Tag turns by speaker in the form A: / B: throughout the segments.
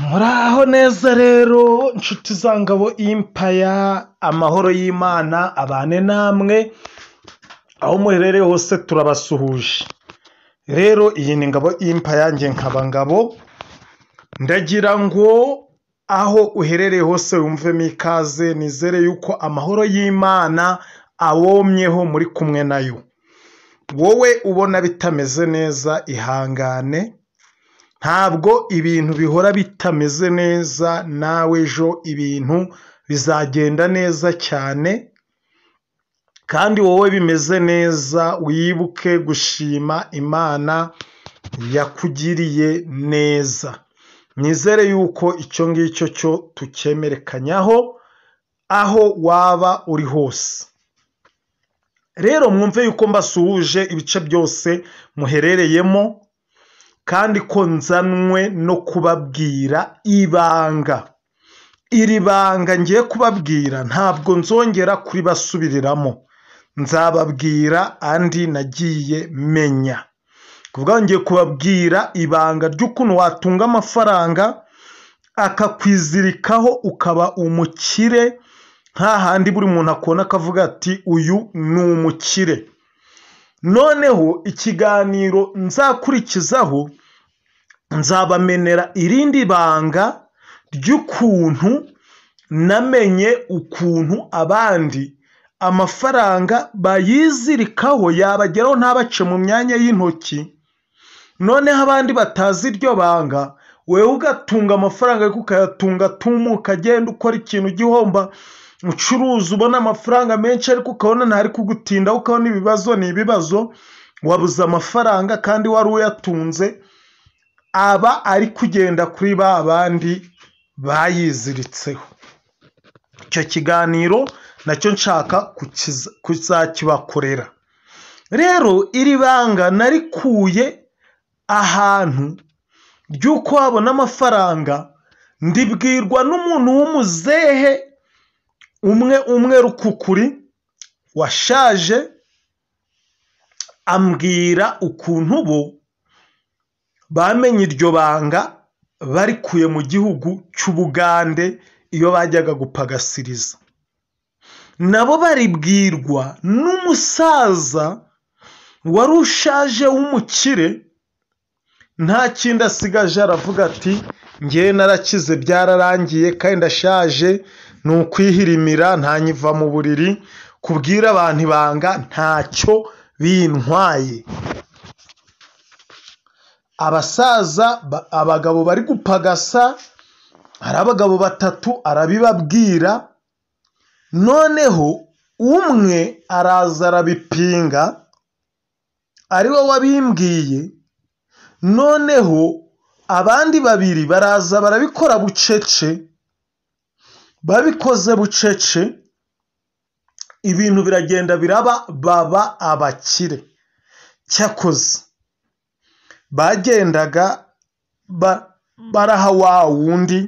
A: Muraho neza rero inshuti za Ngabo Empire, amahoro y'Imana abane namwe aho muherereye hose turabasuhuje. Rero iyi ni Ngabo Empire, nge nkaba Ngabo, ndagira ngo aho uherereye hose wumvemo ikaze, nizere yuko amahoro y'Imana awomyeho muri kumwe nayo. Wowe ubona bitameze neza ihangane, ntabwo ibintu bihora bitameze neza, nawe ejo ibintu bizagenda neza cyane, kandi wowe bimeze neza wibuke gushima Imana yakugiriye neza. Nizere yuko icyo ngicyo cyo tucyemerekanyaho aho waba uri hose. Rero mwumve yuko mbasuhuje ibice byose muherereyemo, kandi ko nzanwe no kubabwira ibanga. Iri banga ngiye kubabwira ntabwo nzongera kuribasubiriramo, nzababwira andi nagiye menya. Kuvuga ngiye kubabwira ibanga ry'ukuntu watunga amafaranga akakwizirikaho ukaba umukire, nta handi buri muntu akona akavuga ati uyu ni umukire. Noneho ikiganiro nzakurikizaho nzabamenera irindi banga ry'ukuntu namenye ukuntu abandi amafaranga bayizirikaho yabageraho ntabace mu myanya y'intoki, noneho abandi batazi iryo banga, wewe ugatunga amafaranga ariko ukayatunga tumuka, agenda ukora ikintu gihomba, ucuruza ubona amafaranga menshi ariko ukabona ntari kugutinda, ukabona ibibazo ni ibibazo, wabuze amafaranga kandi wari uyatunze, aba ari kugenda kuri ba bandi bayiziritseho. Icyo kiganiro nacyo nshaka kuzakibakorera. Rero iri banga narikuye ahantu ry'uko wabona amafaranga, ndibwirwa n'umuntu w'umuzehe umwe rukukuri washaje, ambwira ukuntu bo bamenye iryo banga barikuye mu gihugu cy'Ubugande iyo bajyaga gupagasiriza. Nabo baribwirwa n'umusaza wari ushaje w'umukire, nta kindi asigaje aravuga ati ngewe narakize byararangiye kandi ndashaje, ni ukwihirimira ntanyiva mu buriri, kubwira abantu ibanga ntacyo bintwaye. Abasaza, abagabo bari gupagasa, hari abagabo batatu arabibabwira, noneho umwe araza arabipinga, ari we wabimbwiye, noneho abandi babiri baraza barabikora bucece. Babikoze bucece, ibintu biragenda biraba, baba abakire. Cyakoze bagendaga baraha wa wundi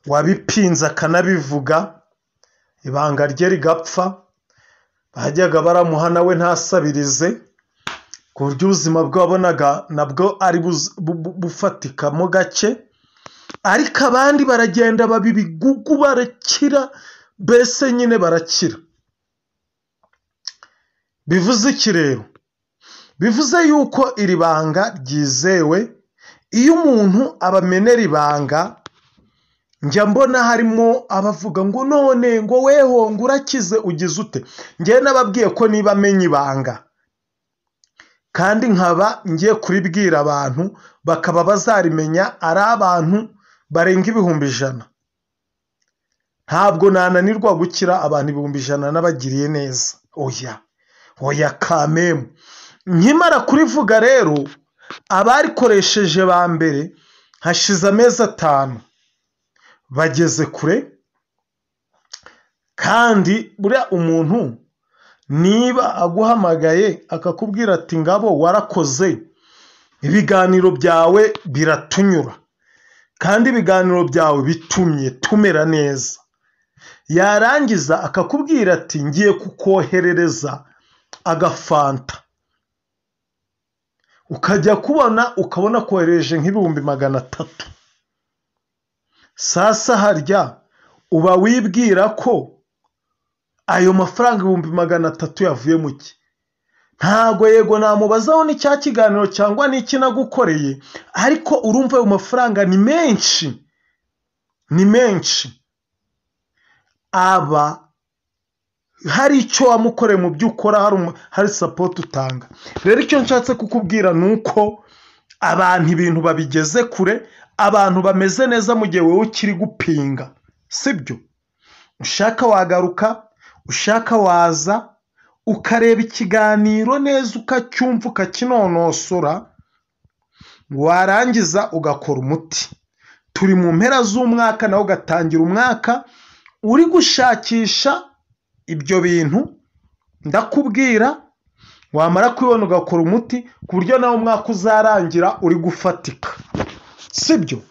A: wabipinze akanabivuga, ibanga rye rigapfa, bajyaga baramuha nawe ntasabirize, ku buryo ubuzima bwe wabonaga nabwo ari bufatikamo gake, ariko abandi baragenda babibigugu barakira, mbese nyine barakira. Bivuze iki rero? Bivuze yuko iri banga ryizewe. Iyo umuntu abamenera ibanga, njya mbona harimo abavuga ngo none ngo weho ngo urakize ugize ute. Ngewe nababwiye ko niba amenye ibanga kandi nkaba ngiye kuribwira abantu bakaba bazarimenya ari abantu barenga 100,000, ntabwo nananirwa gukira abantu 100,000 n'abagiriye neza. Oya kamemu. Nkimara kurivuga rero, abarikoresheje ba mbere hashize amezi 5 bageze kure, kandi buriya umuntu niba aguhamagaye akakubwira ati Ngabo warakoze, ibiganiro byawe biratunyura kandi ibiganiro byawe bitumye tumera neza, yarangiza akakubwira ati ngiye kukoherereza agafanta, ukajya kubona ukabona kohereje nk'ibihumbi 300, sasa harya uba wibwira ko ayo mafaranga 300 yavuye mu ki? Ntago yego namubazaho ni cya kiganiro cyangwa n'iki nagukoreye, ariko urumva ayo mafaranga ni menshi, aba hari icyo wamukoreye mu byo ukora, hari support utanga. Rero icyo nshatse kukubwira nuko abantu ibintu babigeze kure, abantu bameze neza mu gihe wowe ukiri gupinga, sibyo? Ushaka wagaruka, ushaka waza ukareba ikiganiro neza ukacyumva ukakinonosora, warangiza ugakora umuti. Turi mu mpera z'umwaka nawe ugatangira umwaka uri gushakisha ibyo bintu ndakubwira, wamara kwibona ugakora umuti ku buryo nawe umwaka uzarangira uri gufatika, sibyo?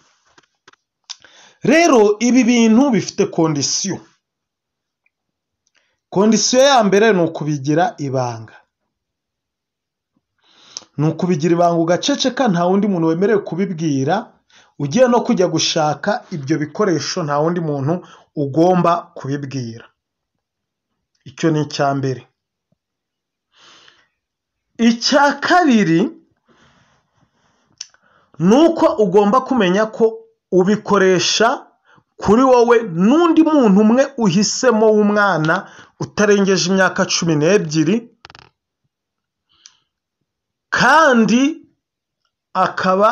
A: Rero ibi bintu bifite kondisiyo. Kondisiyo ya mbere ni ukubigira ibanga. Ni ukubigira ibanga ugaceceka, nta wundi muntu wemerewe kubibwira. Ugiye no kujya gushaka ibyo bikoresho, nta wundi muntu ugomba kubibwira. Icyo ni icya mbere. Icya kabiri ni uko ugomba kumenya ko ubikoresha kuri wowe n'undi muntu umwe uhisemo w'umwana utarengeje imyaka 12, kandi akaba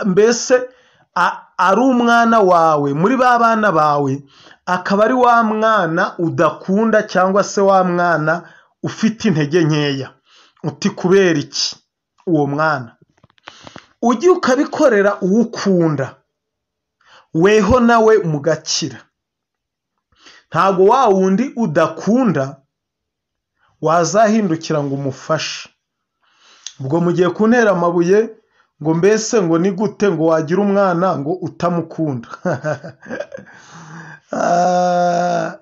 A: mbese ari umwana wawe, muri ba bana bawe akaba ari wa mwana udakunda cyangwa se wa mwana ufite intege nkeya. Uti kubera iki? Uwo mwana ugiye ukabikorera uwo ukunda, weho nawe mugakira. Ntago wa wundi udakunda wazahindukira ngo umufashe. Ubwo mugiye kuntera amabuye ngo mbese ngo ni gute ngo wagira umwana ngo utamukunda.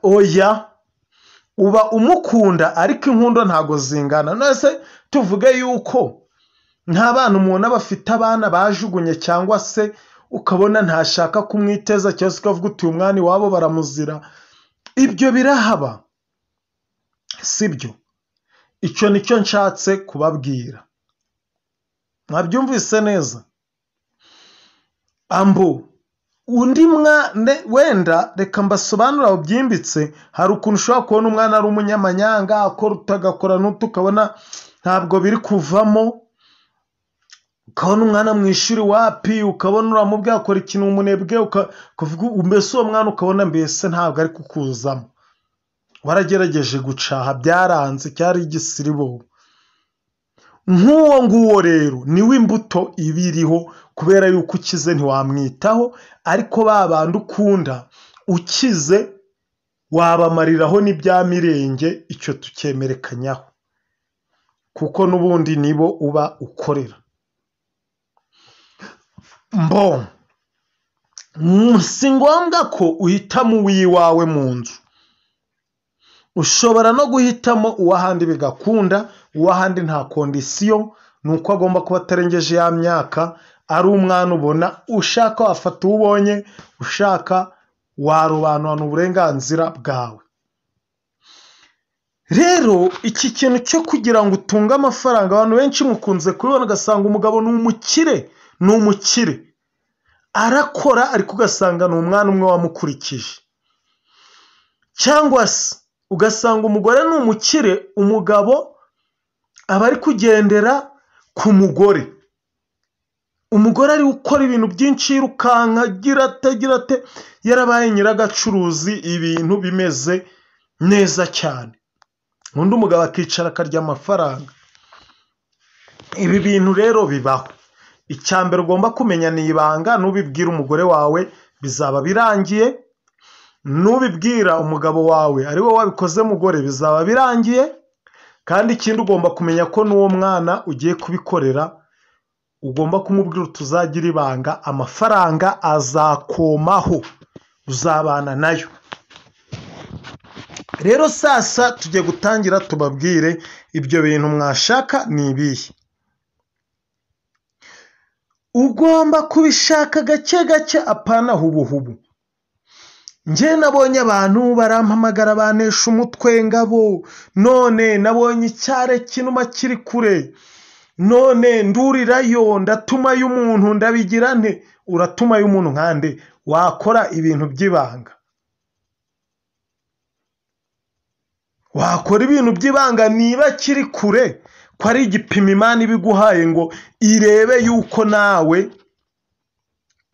A: Oya, uba umukunda ariko inkundo ntago zingana. Nose tuvuge yuko nta bana umuntu bafite abana bajugunye, cyangwa se ukabona ntashaka kumwiteza, cyose ukavuga uti umwana wabo baramuzira. Ibyo birahaba, sibyo? Icyo nicyo nshatse kubabwira. Mwabyumvise neza? Undi mwana wenda reka mbasobanura byimbitse. Hari ukuntu ushobora kubona umwana ari umunyamanyanga, akora utagakora n'utu ukabona ntabwo biri kuvamo. Ukabona umwana mu ishuri wapi, ukabona uramubwira akora ikintu umunebwe, ukavuga mbese uwo mwana ukabona mbese ntabwo ari kukuzamo. Waragerageje gucaha byaranze, cyari igisiribo. Nk'uwo nguwo rero niwe imbuto ibiriho, kubera yuko ukize ntiwamwitaho, ariko babandi ukunda ukize wabamariraho n'ibya mirenge. Icyo tukemerekanyaho, kuko n'ubundi nibo uba ukorera. Si ngombwa ko uhitamo uwiwawe mu nzu. Ushobora no guhitamo uwahandi bigakunda. Uwahandi nta kondisiyo, nuko agomba kuba atarengeje ya myaka, ari umwana ubona, ushaka wafata ubonye, ushaka warobanura uburenganzira bwawe. Rero iki kintu cyo kugira ngo utunge amafaranga, abantu benshi mukunze kubibona ugasanga umugabo ni umukire, arakora ariko ugasanga ni umwana umwe wamukurikije. Cyangwa se ugasanga umugore ni umukire, umugabo aba ari kugendera ku mugore. Umugore ari gukora ibintu byinshi, yirukanka, agira ate, yarabaye nyiragacuruzi, ibintu bimeze neza cyane. Undi umugabo akicara akarya amafaranga. Ibi bintu rero bibaho. Icyambere ugomba kumenya ni ibanga. Nubibwira umugore wawe bizaba birangiye, nubibwira umugabo wawe ari wowe wabikoze mugore bizaba birangiye. Kandi ikindi ugomba kumenya ko n'uwo mwana ugiye kubikorera ugomba kumubwira tuzagira ibanga, amafaranga azakomaho, uzabana nayo. Rero sasa tujye gutangira tubabwire ibyo bintu mwashaka ni ibihe. ugomba kubishaka gake gake apana hubuhubu. Njye nabonye abantu barampamagara banesha umutwe ngabo, none nabonye icyare kinuma kiri kure, none ndurirayo ndatumayo umuntu ndabigira nte? Uratumayo umuntu nkande wakora ibintu by'ibanga? Wakora ibintu by'ibanga niba kiri kure ko ari igipimo Imana ibiguhaye ngo irebe yuko nawe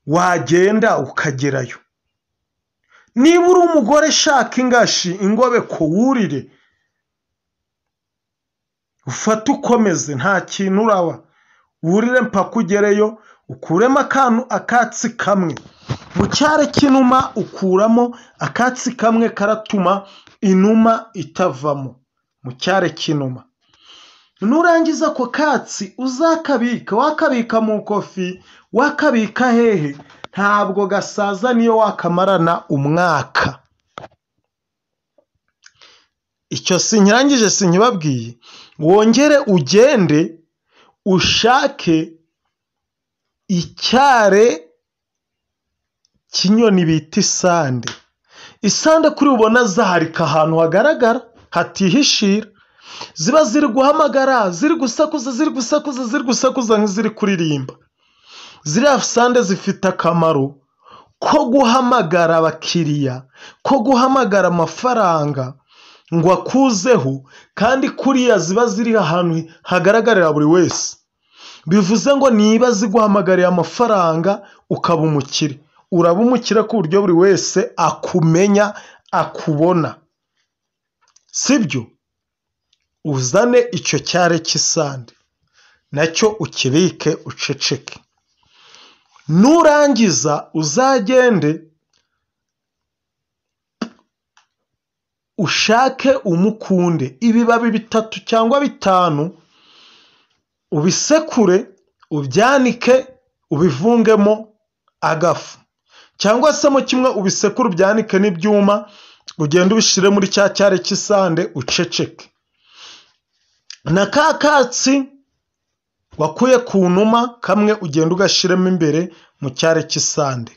A: wagenda ukagerayo. Niba uri umugore shaka ingashi ingobe ko wurire, ufate ukomeze nta kintu uraba, wurire mpaka ugereyo, ukuremo akatsi kamwe. Mu cyare cy'inuma ukuramo akatsi kamwe karatuma inuma itavamo mu cyare cy'inuma. Nurangiza ako katsi uzakabika, wakabika mu kofi, wakabika hehe, ntabwo gasaza niyo wakamarana umwaka. Icyo sinkirangije sinkibabwiye, wongere ugende ushake icyare cy'inyoni bita isande. Isande kuri ubona zaharika ahantu hagaragara hatihishira, ziba ziri guhamagara, ziri gusakuza nk'iziri kuririmba. Ziriya sande zifite akamaro ko guhamagara abakiriya, ko guhamagara amafaranga ngo akuzeho, kandi kuriya ziba ziri ahantu hagaragarira buri wese. Bivuze ngo niba ziguhamagariye amafaranga ukaba umukire, uraba umukire ku buryo buri wese akumenya, akubona. Sibyo? Uzane icyo cyare cy'isande nacyo ukibike uceceke. Nurangiza uzagende ushake umukunde, ibibabi 3 cyangwa 5 ubisekure, ubyanike, ubivungemo agafu, cyangwa se mu kimwe ubisekure ubyanike n'ibyuma, ugende ubishire muri cya cyare cy'isande uceceke. Na kakatsi wakuye ku numa kamwe ugenda ugashiremo imbere mu cyare cy'isande.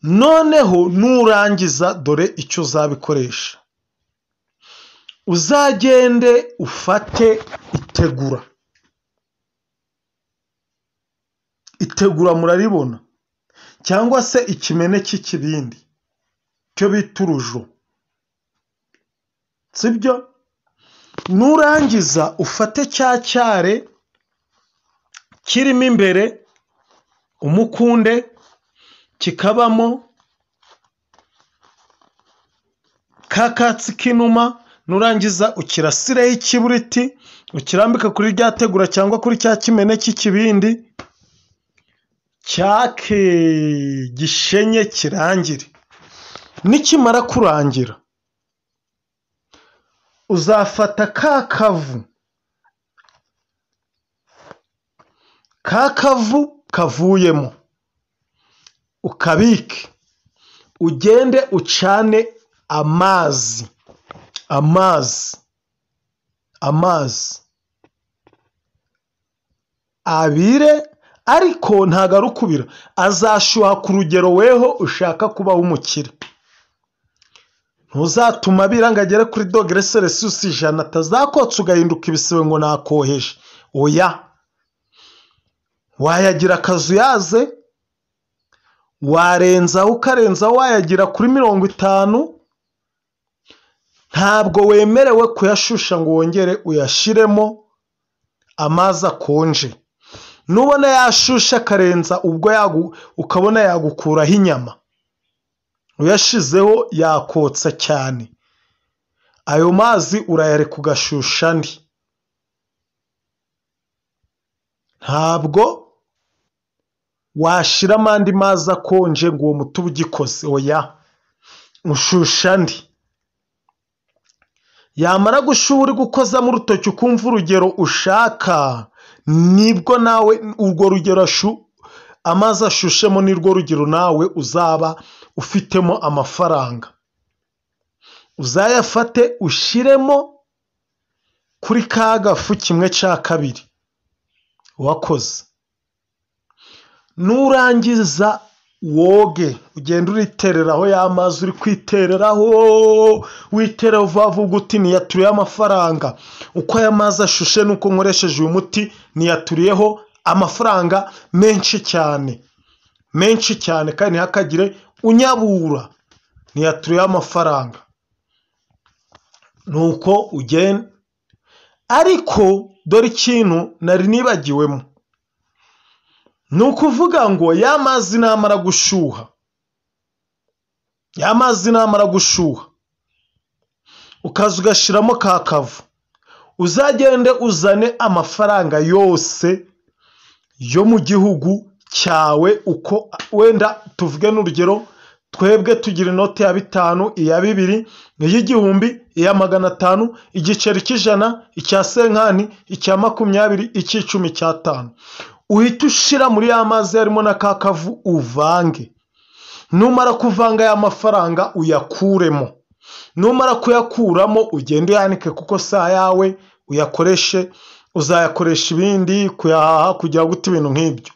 A: Noneho nurangiza dore icyo uzabikoresha. Uzagende ufate itegura. Itegura muraribona, cyangwa se ikimene cy'ikibindi cyo bita urujo. Sibyo? Nurangiza ufate cya cyare kirimo imbere umukunde, kikabamo kakatsi k'inuma. Nurangiza ukirasireho ikiburiti, ukirambika kuri rya tegura cyangwa kuri cya kimene cy'ikibindi, cyake gishenye kirangire. Nikimara kurangira uzafata kakavu kavuyemo ukabike, ugende ucane amazi abire, ariko ntagarukubira, azashuha ku rugero weho ushaka kubaho umukire. Ntuzatuma birangagere kuri dogere Celsius 100 atazakotsa ugahinduka ibisebe ngo nakoheje. Oya, wayagira akazu yaze, warenzaho ukarenzaho wayagira kuri 50. Ntabwo wemerewe kuyashusha ngo wongere uyashiremo amazi akonje. Nubona yashusha karenza ubwo ukabona yagukuraho inyama, uyashizeho yakotsa cyane, ayo mazi urayareka ugashusha andi. Ntabwo washiramo andi mazi akonje ngo uwo muti ugikoze. Oya, ushusha andi. Yamara gushuha uri gukoza mu rutoki ukumva urugero ushaka, nibwo nawe urwo rugero amazi ashushemo nirwo rugero nawe uzaba ufitemo amafaranga. Uzayafate ushiremo kuri ka gafu 1/2 wakoze. nurangiza woge ugenda uritereraho y'amazi uri kwitereraho witerera uvuga uti niyaturiye amafaranga uko aya mazi ashushe nuko nkoresheje uyu muti niyaturiyeho amafaranga menshi cyane kandi hakagire unyabura niyaturiye amafaranga nuko ugenda ariko dore ikintu nari nibagiwemo ni ukuvuga ngo ya mazi namara gushuha ukaza ugashiramo ka kavu uzagende uzane amafaranga yose yo mu gihugu cyawe uko wenda tuvuge n'urugero twebwe tugira inote ya 5 iya 2 y'igihumbi iya 500 igiceri cy'ijana icya senkani icya 20 icy'icumi cya 5 uhita ushira muri ya mazi harimo na kakavu uvange numara kuvanga ya mafaranga uyakuremo numara kuyakuramo ugende yanike kuko saa yawe uyakoreshe uzayakoresha ibindi kuyahaha kugira guta ibintu nk'ibyo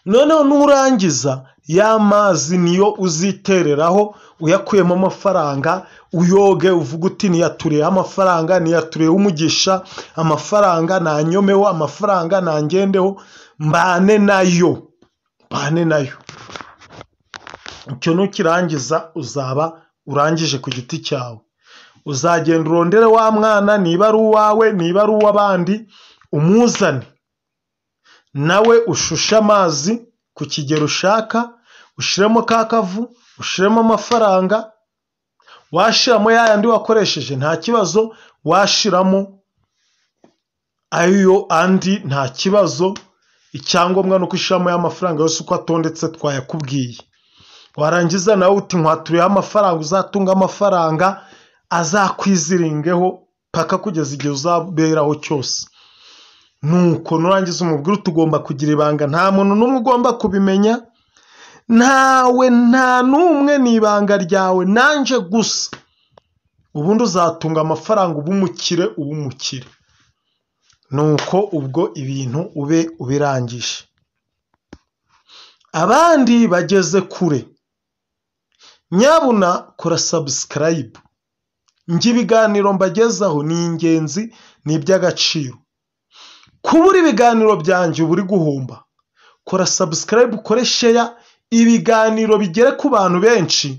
A: noneho nurangiza ya mazi niyo uzitereraho uyakuyemo amafaranga uyoge uvuga uti niyaturiye amafaranga niyaturiye umugisha amafaranga nanyomeho amafaranga nangendeho mbane nayo icyo nukirangiza uzaba urangije ku giti cyawe uzagenda urondere wa mwana niba ari uwawe niba ari uw'abandi umuzane nawe ushushe amazi ku kigero ushaka ushiremo kakavu ushiremo amafaranga washiramo yandi wakoresheje nta kibazo washiramo ayo andi nta kibazo icyangombwa nuko ushiramo ya mafaranga yose uko atondetse twayakubwiye warangiza nawe uti nkwaturiye amafaranga uzatunga amafaranga azakwiziringeho paka kugeza igihe uzaberaho cyose nuko nurangiza umubwire tugomba kugira ibanga nta muntu n'umwe ugomba kubimenya ntawe nta n'umwe n'ibanga ryawe nanje gusa ubundi uzatunga amafaranga ubumukire nuko ubwo ibintu ube ubirangije abandi bageze kure nyabuna kora subscribe ngi ibiganiro mbagezaho ni ingenzi ni iby'agaciro kubura ibiganiro byanjye uburi guhomba kora subscribe ukore share ibiganiro bigere ku bantu benshi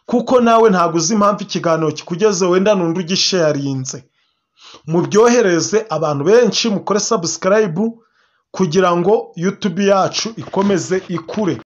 A: kuko nawe ntago uzi impamvu ikiganiro kikugeze wenda nundi ugisharinze mubyohereze abantu benshi mukore subscribe kugira ngo YouTube yacu ikomeze ikure.